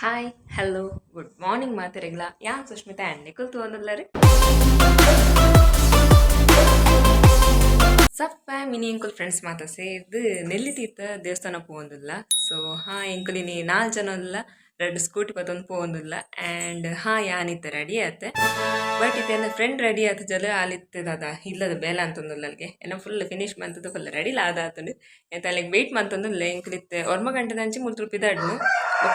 Hi hello good morning ಮಾತಿರಗಿಲ್ಲ ಯಾನ್ Sushmita and Nikhil ತೋಂದಲ್ಲರಿ ಸಪ್ಪ ಮಿನಿ ಇಂಕುಲ್ ಫ್ರೆಂಡ್ಸ್ ಮಾತ ಸೇರ್ದು ನೆಲ್ಲಿ ತೀರ್ಥ ದೇವಸ್ಥಾನ ಪೋಂದಿಲ್ಲ ಸೊ ಇಂಕುಲ್ ಇನಿ 4 ಜನ ಇಲ್ಲ 2 ಸ್ಕೂಟಿ ಪತ್ತೊಂದು ಪೋಂದಿಲ್ಲ ಆ್ಯಂಡ್ ಯಾನಿತ್ತ ರೆಡಿ ಆತೆ ಬಟ್ ಇತ್ತೆ ಫ್ರೆಂಡ್ ರೆಡಿ ಆತ ಜಲ ಆಲಿತ್ತದ ಇಲ್ಲದ ಬೇಲ ಅಂತಂದಿಲ್ಲ ಅಲ್ಲಿಗೆ ಏನೋ ಫುಲ್ ಫಿನಿಶ್ ಮಂತದ್ದು ಫುಲ್ ರೆಡಿ ಆದ ಆತಂಡು ಎಂತ ಅಲ್ಲಿಗೆ ವೆಯ್ಟ್ ಮಂತಂದಿಲ್ಲ ಇಂಕುಲಿತ್ತೆ ಒರ್ಮ ಗಂಟೆದಂಚಿ ಮುಲ್ತು ರುಪಿದಾಡ್ನು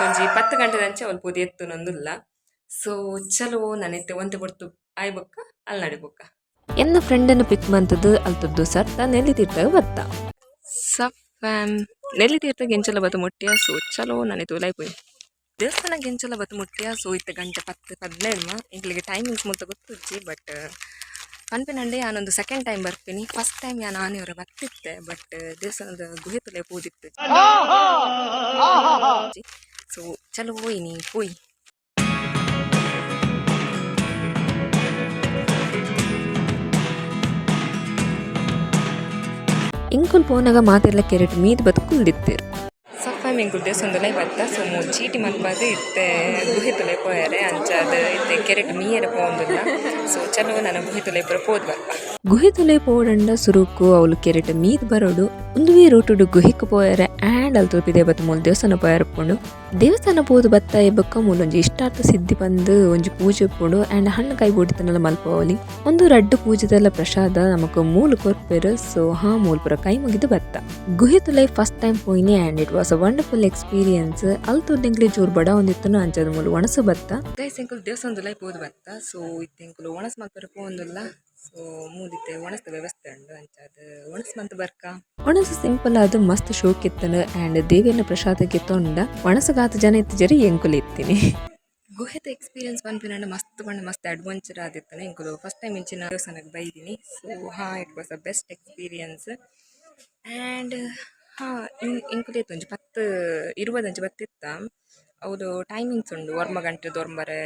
ಒಂಜಿ 10 ಗಂಟೆದಂಚೆ ಅವ್ಲು ಪೋದಿ ಎತ್ತು ನಂದಿಲ್ಲ ಸೊ ಚಲೋ ನಾನಿತ್ತೆ ಒಂತೆ ಬಿಡ್ತು ಆಯ್ ಬೊಕ್ಕ ಅಲ್ಲಿ ನಡಿ ಬೊಕ್ಕ ಎನ್ನ ಫ್ರೆಂಡನ್ನು ಪಿಕ್ ಮಂತದ್ದು ಅಲ್ತದ್ದು ಸರ್ತ ನೆಲ್ಲಿ ತೀರ್ಥಗ ಬತ್ತ ಸಫ್ಯಾಮ್ ನೆಲ್ಲಿ ತೀರ್ಥಗೆ ಎಂಚಲ ಬತ್ತು ಮುಟ್ಟಿಯ ಸೊ ಚಲೋ ನಾನೇ ತೋಲಾಯ್ ಪೋಯಿ ದೇವಸ್ಥಾನಕ್ಕೆ ಎಂಚಲ ಬತ್ತು ಮುಟ್ಟಿಯ ಸೊ ಇತ್ತು ಗಂಟೆ 10-15 ಇಂಗ್ಲಿಗೆ ಟೈಮಿಂಗ್ಸ್ ಮುತ್ತ ಗೊತ್ತಿಜ್ಜಿ ಬಟ್ ಪನ್ಪಿನಂಡೆ ನಾನೊಂದು ಸೆಕೆಂಡ್ ಟೈಮ್ ಬರ್ತೀನಿ ಫಸ್ಟ್ ಟೈಮ್ ನಾನು ಆನೆಯವರ ಬರ್ತಿದ್ದೆ ಬಟ್ ದೇವಸ್ಥಾನದ ಗುಹೆ ತುಲೆ ಪೋದಿತ್ತು ಸೊ ಚಲೋ ಹೋಯ್ನಿ ಪೋಯ್ ಇಂಕುಲ್ ಪೋನಾಗ ಮಾತೆಲ್ಲ ಕೆರೆಟ್ ಮೀದ್ ಬತ್ತು ಕುಲ್ದಿತ್ತೇರು ಸಫಾಯ್ ಇಂಕುಲ್ ದೇವಸ್ಥಾನದಲ್ಲೇ ಬತ್ತ ಸೊ ಮೂರು ಚೀಟಿ ಮನ್ಪಾದು ಇತ್ತೆ ಗುಹೆ ತುಲೆ ಪೋಯಾರೆ ಅಂಚಾದ ಇತ್ತೆ ಕೆರೆಟ್ ಮೀಯರ ಪೋಂದಿಲ್ಲ ಸೊ ಚಲೋ ನನ್ನ ಗುಹೆ ತುಲೆ ಪುರ ಪೋದ್ ಬರ್ಪ ಗುಹೆ ತುಲೆ ಪೋಡಂಡ ಸುರುಕು ಅವಳು ಕೆರೆಟ್ ಮೀದ್ ಬರೋಡು ಒಂದುವೇ ರೂಟುಡು ಗುಹೆಕ್ ಪೋಯಾರೆ ಆ್ಯಂಡ್ ಅಲ್ಲಿ ತೋಪಿದೆ ಬತ್ತು ಮೂಲ ದೇವಸ್ಥಾನ ಪೋಯಾರಪ್ಪುಂಡು ದೇವಸ್ಥಾನ ಪೋದು ಬತ್ತ ಎಬ್ಬಕ್ಕ ಮೂಲೊಂಜಿ ಇಷ್ಟಾರ್ಥ ಸಿದ್ಧಿ ಬಂದು ಒಂಜಿ ಪೂಜೆ ಪೋಡು ಆ್ಯಂಡ್ ಹಣ್ಣು ಕಾಯಿ ಬೋಡಿತನಲ್ಲ ಮಲ್ಪವಲಿ ಒಂದು ರಡ್ಡು ಪೂಜೆದಲ್ಲ ಪ್ರಸಾದ ನಮಕ್ ಮೂಲು ಕೊರ್ಪೆರು ಸೊ ಮೂಲ್ ಪುರ ಕೈ ಮುಗಿದು ಬತ್ತ ಗುಹೆ ತುಲೆ ಫಸ್ಟ್ ಟೈಮ್ ಪೋಯಿನಿ and it was a wonderful experience ಅಲ್ಲಿ ತೋದಿಂಗ್ಲಿ ಜೋರ್ ಬಡ ಒಂದಿತ್ತನು ಅಂಚದ ಮೂಲ ಒಣಸು ಬತ್ತ ಗೈಸ್ ಇಂಕುಲ್ ದೇವಸ್ಥಾನದಲ್ಲೇ ಪೋದು ಬತ್ತ ಸೊ ಇತ್ತೆ ಇಂಕುಲು ಒಣಸ್ ಮಲ್ಪರ ಪೋಂದಿಲ್ಲ ಸೊ ಮೂದಿತ್ತೆ ಒಣಸ್ದ ವ್ಯವಸ್ಥೆ ಉಂಡು ಅಂಚಾದ ಒಣಸ್ ಮಂತ್ ಬರ್ಕ ಒಣಸು ಸಿಂಪಲ್ ಆದ ಮಸ್ತ್ ಶೋಕ್ ಇತ್ತನು ಆ್ಯಂಡ್ ದೇವಿಯನ್ನ ಪ್ರಸಾದಕ್ಕೆ ತೊಂಡ ಒಣಸಗಾತ ಜನ ಇತ್ತು ಜರಿ ಎಂಕುಲ್ ಇತ್ತೀನಿ ಗುಹೆದ ಎಕ್ಸ್ಪೀರಿಯನ್ಸ್ ಪನ್ಪಿನಂಡು ಮಸ್ತ್ ಅಡ್ವೆಂಚರ್ ಆದಿತ್ತಾನೆ ಇಂಕುಲು ಫಸ್ಟ್ ಟೈಮ್ ಇಂಚಿನ ದೇವಸ್ಥಾನಕ್ಕೆ ಬೈದಿನಿ so it was a best experience and ಇಂಕುಲು ಇತ್ತು ಒಂಜಿ 10-20 ಬತ್ತಿತ್ತ ಅವ್ದು ಟೈಮಿಂಗ್ಸ್ ಉಂಡು 1 ಗಂಟೆ ದೊರ್ಮರೆ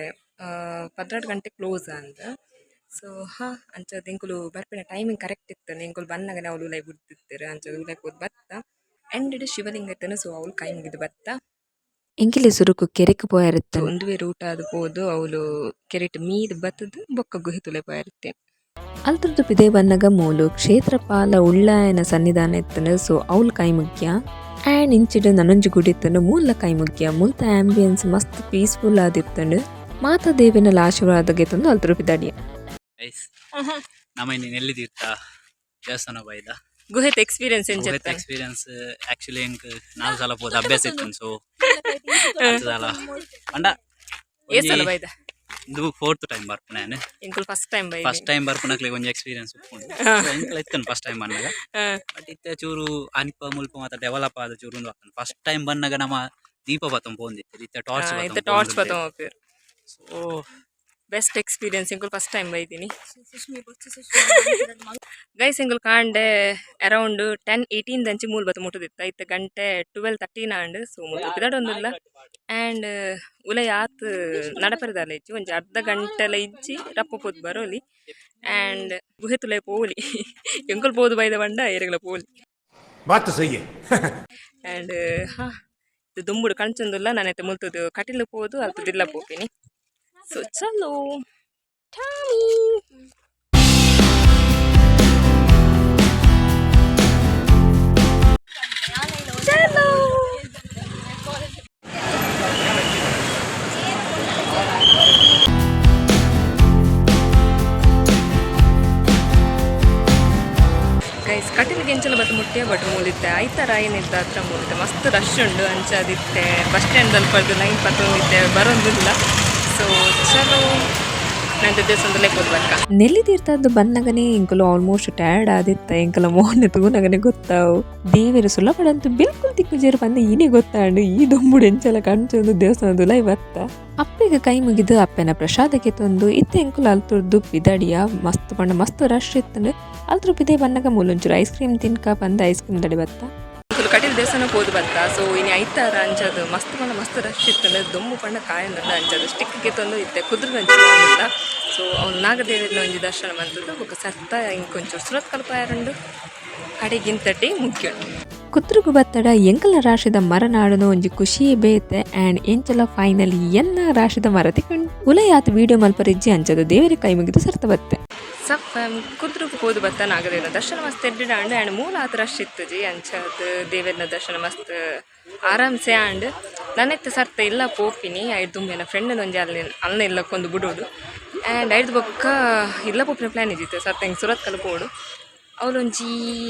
12 ಗಂಟೆ ಕ್ಲೋಸ್ ಅಂತ ಸೊ ಅಂಚದ ಇಂಕುಲು ಬರ್ಪಿನ ಟೈಮಿಂಗ್ ಕರೆಕ್ಟ್ ಇತ್ತು ಇಂಕುಲು ಬನ್ನಗನೆ ಅವಳು ಉಲೈ ಬಿಡ್ತಿರ್ತಾರೆ ಅಂಚದ ಉಲೈ ಪೋದು ಬತ್ತ ಎಂಡ್ ಶಿವಲಿಂಗ ಇತ್ತನು ಸೊ ಅವಳು ಕೈ ಮುಗಿದು ಬತ್ತ ಎಂಕಿಲೆ ಸುರುಕು ಕೆರೆಕ್ ಪೋಯಾರಿತ್ತು ಒಂದುವೇ ರೂಟ್ ಆದ ಪೋದು ಅವಳು ಕೆರೆಟ್ ಮೀದ್ ಬತ್ತದು ಬೊಕ್ಕ ಗುಹೆ ತುಲೆ ಪೋಯಾರಿತ್ತೆ ಅಲ್ತರದ್ದು ಪಿದೆ ಬನ್ನಗ ಮೂಲು ಕ್ಷೇತ್ರಪಾಲ ಉಳ್ಳಾಯನ ಸನ್ನಿಧಾನ ಇತ್ತನು ಸೊ ಅವಳು ಕೈ ಮುಖ್ಯ ಆ್ಯಂಡ್ ಇಂಚಿಡು ನನೊಂಜಿ ಗುಡಿ ಇತ್ತನು ಮೂಲ ಕೈ ಮುಖ್ಯ ಮುಲ್ತ ಆಂಬಿಯನ್ಸ್ ಮಸ್ತ್ ಪೀಸ್ಫುಲ್ ಆದಿತ್ತಂಡು ಮಾತಾ ದೇವಿನ ಆಶೀರ್ವಾದಗೆ ತಂದು ಅಲ್ತರ ಪಿದಾಡಿಯ ನಮ್ಮ ನೆಲ್ಲಿ ತೀರ್ಥ ದೇವಸ್ಥಾನ ಬೈದ ಗುಹೆದ ಎಕ್ಸ್ಪೀರಿಯನ್ಸ್ ಎಕ್ಸ್ಪೀರಿಯನ್ಸ್ ಆಕ್ಚುಲಿ ಇಂಕ್ 4 ಸಲ ಪೋದ ಅಭ್ಯಾಸ ಇತ್ತು ಸೊ ಸಲ ಅಂಡ ಏಸಲ ಬೈದ ಇದು 4th ಟೈಮ್ ಬರ್ಪು ನಾನು ಇಂಕುಲ್ ಫಸ್ಟ್ ಟೈಮ್ ಬರ್ಪುನಕ್ಲೆ ಒಂಜಿ ಎಕ್ಸ್ಪೀರಿಯನ್ಸ್ ಉಪ್ಪುಂಡು ಇಂಕಲ ಇತ್ತನು ಫಸ್ಟ್ ಟೈಮ್ ಬನ್ನಗ ಬಟ್ ಇತ್ತೆ ಚೂರು ಅನಿಪ ಮುಲ್ಪ ಮಾತ ಡೆವಲಪ್ ಆದ ಚೂರು ಉಂದು ಆಗ್ತಾನೆ ಫಸ್ಟ್ ಟೈಮ್ ಬನ್ನಗ ನಮ್ಮ ದೀಪ ಬತ್ತಂ ಪೋಂದಿತ್ತು ಇತ್ತೆ ಟಾರ್ಚ್ ಬತ್ತಂ ಸೊ ಬೆಸ್ಟ್ ಎಕ್ಸ್ಪೀರಿಯನ್ಸ್ ಇಂಕುಲ್ ಫಸ್ಟ್ ಟೈಮ್ ಬೈತೀನಿ ಗೈಸ್ ಇಂಕುಲ್ ಕಾಂಡೆ ಅರೌಂಡ್ 10-18 ದಂಚಿ ಮೂಲ್ ಬತ್ತು ಮುಟ್ಟದಿತ್ತ ಇತ್ತ ಗಂಟೆ 12-13 ಆಂಡ್ ಸೊ ಮುಟ್ಟು ಪಿದಾಡೊಂದಿಲ್ಲ ಆ್ಯಂಡ್ ಉಲೈ ಆತ್ ನಡಪರಿದಾಲ ಇಜ್ಜಿ ಒಂಜಿ ಅರ್ಧ ಗಂಟೆಲ ಇಜ್ಜಿ ರಪ್ಪ ಪೋದು ಬರೋಲಿ ಆ್ಯಂಡ್ ಗುಹೆ ತುಲೆ ಪೋಲಿ ಎಂಕುಲ್ ಪೋದು ಬೈದ ಬಂಡ ಏರೆಗಳ ಪೋಲಿ ಆ್ಯಂಡ್ ಇದು ದುಂಬುಡು ಕಣ್ಚೊಂದಿಲ್ಲ ನಾನೈತೆ ಮುಲ್ತದು ಕಟಿಲು ಪೋದು ಅಲ್ತದಿಲ್ಲ ಪೋಪಿನಿ ಸೊ ಚಲೋ ಟಾಮಿ ಚಲೋ ಗೈಸ್ ಕಟೀಲಿಗೆ ಎಂಚಲ ಬತ್ತು ಮುಟ್ಟಿಯ ಬಟ್ ಮೂಲಿತ್ತೆ ಐತರ ಏನಿದ್ದ ಹತ್ರ ಮೂಲಿತ್ತೆ ಮಸ್ತ್ ರಶ್ ಉಂಡು ಅಂಚದಿತ್ತೆ ಬಸ್ ಸ್ಟ್ಯಾಂಡ್ದಲ್ಲಿ ಪಡೆದು ಲೈನ್ ಪತ್ತೊಂದಿತ್ತೆ ಬರೋದಿಲ್ಲ ಸೊ ಚಲೋ ನಂದು ದೇವಸ್ಥಾನದಲ್ಲೇ ಪೋದು ಬರ್ಕ ನೆಲ್ಲಿ ತೀರ್ಥದ್ದು ಬನ್ನಗನೆ ಇಂಕಲು ಆಲ್ಮೋಸ್ಟ್ ಟಯರ್ಡ್ ಆದಿತ್ತ ಇಂಕಲ ಮೋಹನೆ ತೂನಗನೆ ಗೊತ್ತಾವು ದೇವಿರ ಸುಲಭಡಂತೂ ಬಿಲ್ಕುಲ್ ತಿಕ್ಕುಜೇರು ಬಂದ ಈನೇ ಗೊತ್ತಾಂಡು ಈ ದೊಂಬುಡು ಎಂಚಲ ಕಣ್ಚೊಂದು ದೇವಸ್ಥಾನದಲ್ಲ ಇವತ್ತ ಅಪ್ಪೆಗೆ ಕೈ ಮುಗಿದು ಅಪ್ಪೆನ ಪ್ರಸಾದಕ್ಕೆ ತಂದು ಇತ್ತೆ ಇಂಕುಲು ಅಲ್ತುರ್ದು ಪಿದಡಿಯ ಮಸ್ತ್ ಪಂಡ ಮಸ್ತ್ ರಶ್ ಇತ್ತಂಡು ಅಲ್ತ್ರ ಪಿದೆ ಬನ್ನಗ ಮೂಲೊಂಚೂರು ಐಸ್ ಕ್ರೀಮ್ ತಿನ್ಕ ಬಂದ ಐಸ್ ಕ್ರೀಮ್ ದಡಿ ಬತ್ತ ಕಟೀಲ್ ದೇವಸ್ಥಾನ ಪೋದು ಬತ್ತ ಸೊ ಇನ್ನು ಐತಾರ ಅಂಚದು ಮಸ್ತ್ ರಶ್ ಇತ್ತಂದ್ರೆ ದೊಂಬು ಪಂಡ ಕಾಯಂದ ಅಂಚದು ಸ್ಟಿಕ್ಗೆ ತಂದು ಇತ್ತೆ ಕುದುರೆ ಅಂಚಿಲ್ಲ ಸೊ ಅವ್ನು ನಾಗದೇವಿನ ಒಂಜಿ ದರ್ಶನ ಬಂದದ್ದು ಬೊಕ್ಕ ಸರ್ತ ಇಂಕೊಂಚೂರು ಸುರತ್ ಕಲ್ಪಾಯರಂಡು ಕಡೆಗಿಂತಟಿ ಮುಖ್ಯ ಕುತ್ರುಗು ಬತ್ತಡ ಎಂಕಲ ರಾಶಿದ ಮರ ನಾಡನ ಒಂಜಿ ಖುಷಿಯೇ ಬೇತೆ ಆ್ಯಂಡ್ ಎಂಚಲ ಫೈನಲಿ ಎನ್ನ ರಾಶಿದ ಮರ ತಿಕೊಂಡು ಉಲಯಾತ್ ವಿಡಿಯೋ ಮಲ್ಪರಿಜ್ಜಿ ಅಂಚದು ದೇವರ ಕೈ ಮುಗಿದು ಸರ್ತ ಬತ್ತೆ ಸಪ್ ಕುದ್ರುಗು ಪೋದು ಬತ್ತಾನ ಆಗದೇನ ದರ್ಶನ ಮಸ್ತ್ ಎಡ್ಡಿಡಾಂಡ್ ಆ್ಯಂಡ್ ಮೂಲ ಆತ ರಶ್ ಇತ್ತುಜಿ ಅಂಚದು ದೇವೆರ್ನ ದರ್ಶನ ಮಸ್ತ್ ಆರಾಮ್ಸೆ ಆಂಡ್ ನನ್ನೆತ್ತ ಸರ್ತ ಇಲ್ಲ ಪೋಪಿನಿ ಐದು ತುಂಬೇನ ಫ್ರೆಂಡ್ ಒಂಜಿ ಅಲ್ಲ ಇಲ್ಲಕ್ಕೊಂದು ಬಿಡೋಡು ಆ್ಯಂಡ್ ಐದು ಬೊಕ್ಕ ಇಲ್ಲ ಪೋಪಿನ ಪ್ಲ್ಯಾನ್ ಇದ್ದಿತ್ತು ಸರ್ತ ಹಿಂಗೆ ಸುರತ್ ಕಲ್ಪೋಡು ಅವಳೊಂಜಿ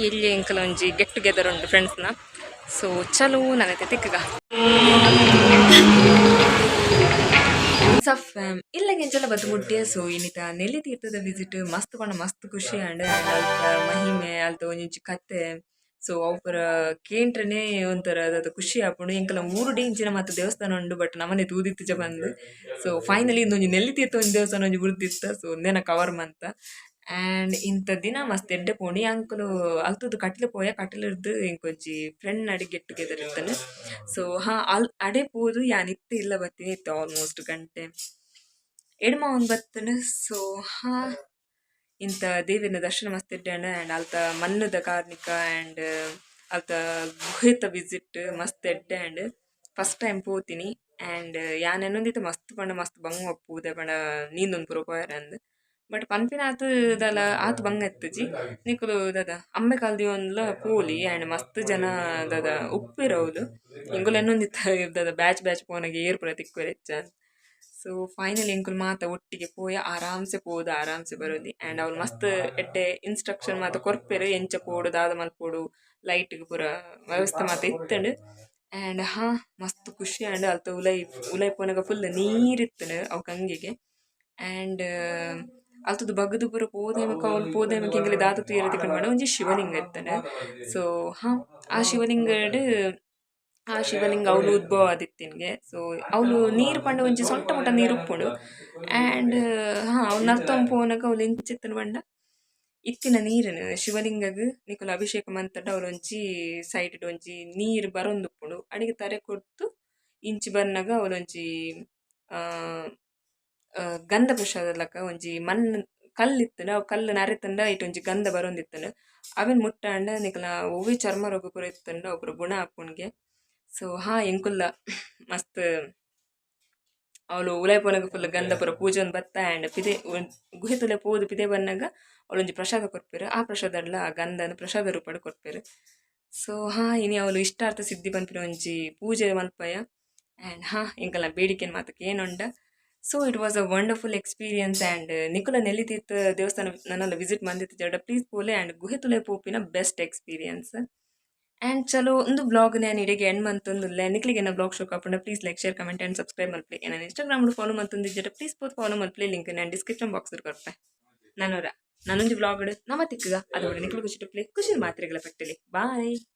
ಎಲ್ಲಿ ಎಂಕಲ ಒಂಜಿ ಗೆಟ್ ಟುಗೆದರ್ ಉಂಡು ಫ್ರೆಂಡ್ಸ್ನ ಸೊ ಚಲೋ ನನ್ನತ್ತೆ ತಿಕ್ಕಗ ಸಫ್ ಇಲ್ಲಗೆಂಚೆಲ್ಲ ಬದ್ದು ಮುಟ್ಟಿಯ ಸೊ ಇನ್ನಿತ ನೆಲ್ಲಿ ತೀರ್ಥದ ವಿಸಿಟ್ ಮಸ್ತ್ ಪಂಡ ಮಸ್ತ್ ಖುಷಿ ಆಂಡ್ ಅಲ್ಪ ಮಹಿಮೆ ಅಲ್ತ ಒಂಜಿ ಕತೆ ಸೊ ಅವರ ಕೇಂಟ್ರನೇ ಒಂಥರ ಅದು ಖುಷಿ ಆಪುಂಡು ಎಂಕಲ 3 ಡೇ ಇಂಚಿನ ಮತ್ತು ದೇವಸ್ಥಾನ ಉಂಡು ಬಟ್ ನಮ್ಮನೆ ತೂದಿತ್ತಿಜ ಬಂದು ಸೊ ಫೈನಲಿ ಇಂದೊಂಜಿ ನೆಲ್ಲಿ ತೀರ್ಥ ಒಂಜಿ ದೇವಸ್ಥಾನ ಒಂಜಿ ಬುಡ್ದಿತ್ತ ಸೊ ಒಂದೇನ ಕವರ್ ಮಂತ ಆ್ಯಂಡ್ ಇಂಥ ದಿನ ಮಸ್ತ್ ಎಡ್ಡೆ ಪೋಣಿ ಅಂಕಲು ಅಲ್ತದ್ದು ಕಟ್ಲೆ ಪೋಯ ಕಟ್ಲಿರ್ದು ಇಂಕೊಂಜಿ ಫ್ರೆಂಡ್ ನಡಿ ಗೆಟ್ ಟುಗೆದರ್ ಇರ್ತಾನೆ ಸೊ ಅಡೆ ಪೋದು ಯಾನ್ ಇತ್ತೆ ಇಲ್ಲ ಬತ್ತೀನಿ ಇತ್ತು ಆಲ್ಮೋಸ್ಟ್ ಗಂಟೆ ಎಡ್ಮ ಒಂದು ಬತ್ತನು ಸೊ ಇಂಥ ದೇವಿನ ದರ್ಶನ ಮಸ್ತ್ ಇಡ್ಡಾಂಡ ಆ್ಯಂಡ್ ಅಲ್ತ ಮಣ್ಣದ ಕಾರ್ಣಿಕ ಆ್ಯಂಡ್ ಅಲ್ತ ಗುಹೆತ ವಿಸಿಟ್ ಮಸ್ತ್ ಎಡ್ಡೆ ಆ್ಯಂಡ್ ಫಸ್ಟ್ ಟೈಮ್ ಪೋತೀನಿ ಆ್ಯಂಡ್ ಯಾನ್ ಎನ್ನೊಂದಿತ್ತು ಮಸ್ತ್ ಪಂಡ ಮಸ್ತ್ ಬಂಗ್ ಒಪ್ಪುದೆ ಪಂಡ ನೀಂದೊಂದು ಪೂರ ಪೋಯರ ಅಂದ್ ಬಟ್ ಪನ್ಪಿನ ಆತು ದಲ ಆತು ಬಂಗ ಎತ್ತಜಿ ನಿಕುಲು ದಾದ ಅಮ್ಮೆ ಕಾಲ್ದಿ ಒಂದ್ಲ ಪೋಲಿ ಆ್ಯಂಡ್ ಮಸ್ತ್ ಜನ ದಾದ ಉಪ್ಪಿರವುಲು ಇಂಗುಲು ಎನ್ನೊಂದಿತ್ತ ದಾದ ಬ್ಯಾಚ್ ಪೋನಾಗ ಏರ್ ಪುರ ತಿಕ್ಕುವ ಹೆಚ್ಚ ಸೊ ಫೈನಲಿ ಇಂಕುಲು ಮಾತ ಒಟ್ಟಿಗೆ ಪೋಯ ಆರಾಮ್ಸೆ ಪೋದು ಆರಾಮ್ಸೆ ಬರೋದಿ ಆ್ಯಂಡ್ ಅವ್ರು ಮಸ್ತ್ ಎಡ್ಡೆ ಇನ್ಸ್ಟ್ರಕ್ಷನ್ ಮಾತ ಕೊರ್ಪೆರು ಎಂಚ ಪೋಡು ದಾದ ಮಲ್ಪೋಡು ಲೈಟ್ಗೆ ಪೂರ ವ್ಯವಸ್ಥೆ ಮಾತ ಇತ್ತಂಡು ಆ್ಯಂಡ್ ಮಸ್ತ್ ಖುಷಿ ಆ್ಯಂಡ್ ಅಲ್ತ ಉಲೈ ಪೋನಾಗ ಫುಲ್ ನೀರಿತ್ತನು ಅವು ಕಂಗಿಗೆ ಆ್ಯಂಡ್ ಅಲ್ತದ್ದು ಬಗ್ಗದು ಪೂರ ಪೋದೇಮಕ್ಕೆ ಅವ್ನು ಪೋದೇಮಕ್ಕೆ ಹಿಂಗಲಿ ದಾದ ತೂಯರ ತಿಕೊಂಡು ಮಾಡ ಒಂಜಿ ಶಿವಲಿಂಗ ಇರ್ತಾನೆ ಸೊ ಆ ಶಿವಲಿಂಗ ಅವಳು ಉದ್ಭವ ಆದಿತ್ತಿನ್ಗೆ ಸೊ ಅವಳು ನೀರು ಪಂಡ ಒಂಜಿ ಸೊಂಟ ಮುಟ್ಟ ನೀರು ಉಪ್ಪುಂಡು ಆ್ಯಂಡ್ ಅವ್ನು ನರ್ತೊಂದು ಪೋನಾಗ ಅವಳು ಇಂಚಿತ್ತನ ಪಂಡ ಇತ್ತಿನ ನೀರನ್ನು ಶಿವಲಿಂಗಗ್ ನಿಕುಲು ಅಭಿಷೇಕ ಮಂತಡ್ಡ ಅವ್ರು ಒಂಜಿ ಸೈಡ್ ಒಂಜಿ ನೀರು ಬರೊಂದು ಉಪ್ಪುಂಡು ಅಡಿಗೆ ತರೆ ಕೊಡ್ತು ಇಂಚಿ ಬಂದಾಗ ಅವಳೊಂಜಿ ಗಂಧ ಪ್ರಸಾದಲಕ ಒಂಜಿ ಮಣ್ಣು ಕಲ್ಲಿತ್ತನ ಅವು ಕಲ್ಲು ನರೆತಂಡ ಐಟ್ ಒಂಜಿ ಗಂಧ ಬರೊಂದಿತ್ತನು ಅವಿನ್ ಮುಟ್ಟಾಂಡ ನಿಕಲ ಒವ್ವಿ ಚರ್ಮ ರೋಗ ಪೂರ ಇತ್ತಂಡ ಒಬ್ರು ಗುಣ ಆಪುಣ್ಗೆ ಸೊ ಎಂಕುಲ್ಲ ಮಸ್ತ್ ಅವಳು ಉಲೈ ಪೋನಾಗ ಫುಲ್ ಗಂಧ ಪೂರ ಪೂಜೆ ಒಂದು ಬತ್ತ ಆ್ಯಂಡ್ ಪಿದೆ ಗುಹೆ ತುಲೆ ಪೋದು ಪಿದೆ ಬಂದಾಗ ಅವಳೊಂಜಿ ಪ್ರಸಾದ ಕೊಡ್ಪೇರು ಆ ಪ್ರಸಾದಡ್ಲ ಆ ಗಂಧನ ಪ್ರಸಾದ ರೂಪಡ್ ಕೊಡ್ಪೇರು ಸೊ ಇನಿ ಅವಳು ಇಷ್ಟಾರ್ಥ ಸಿದ್ಧಿ ಪನ್ಪಿನ ಒಂಜಿ ಪೂಜೆ ಮಲ್ಪಯ ಆ್ಯಂಡ್ ಎಂಕಲ್ಲ ಬೇಡಿಕೆನ್ ಮಾತಕ್ಕೆ ಏನುಂಡ so it was a wonderful experience and ನಿಕುಲ ನೆಲ್ಲಿ ತೀರ್ಥ ದೇವಸ್ಥಾನ ನನ್ನೆಲ್ಲ ವಿಸಿಟ್ ಮಂದಿತ್ತು ಜಡ ಪ್ಲೀಸ್ ಪೋಲೆ ಆ್ಯಂಡ್ ಗುಹೆ ತುಲೆ ಪೋಪಿನ ಬೆಸ್ಟ್ ಎಕ್ಸ್ಪೀರಿಯನ್ಸ್ ಆ್ಯಂಡ್ ಚಲೋ ಒಂದು ಬ್ಲಾಗ್ ನಾನು ಇಡೆಗೆ ಎಂಡ್ ಮಂತೊಂದುಲ್ಲೆ ನಿಕ್ಲಿಗೆ ನನ್ನ ಬ್ಲಾಗ್ ಶೋ ಕಾಪುಂಡ please like share comment and subscribe ಮಲ್ಪೆ ನಾನು ಇನ್ಸ್ಟಾಗ್ರಾಮ್ ಫಾಲೋ ಮಂತೊಂದಿದ್ದ ಪ್ಲೀಸ್ ಪೋತ್ ಫಾಲೋ ಮಲ್ಪೆ ಲಿಂಕ್ ನಾನು ಡಿಸ್ಕ್ರಿಪ್ಷನ್ ಬಾಕ್ಸ್ ಕೊಡ್ಪೆ ನಾನೊಂದು ಬ್ಲಾಗ್ ನಮ್ಮ ತಿಕ್ಕಗ ಅದು ನಿಕ್ಲು ಖುಷಿ ಪ್ಲೇ ಖುಷಿ ಮಾತ್ರೆಗಳ ಪಟ್ಟಲಿ ಬಾಯ್.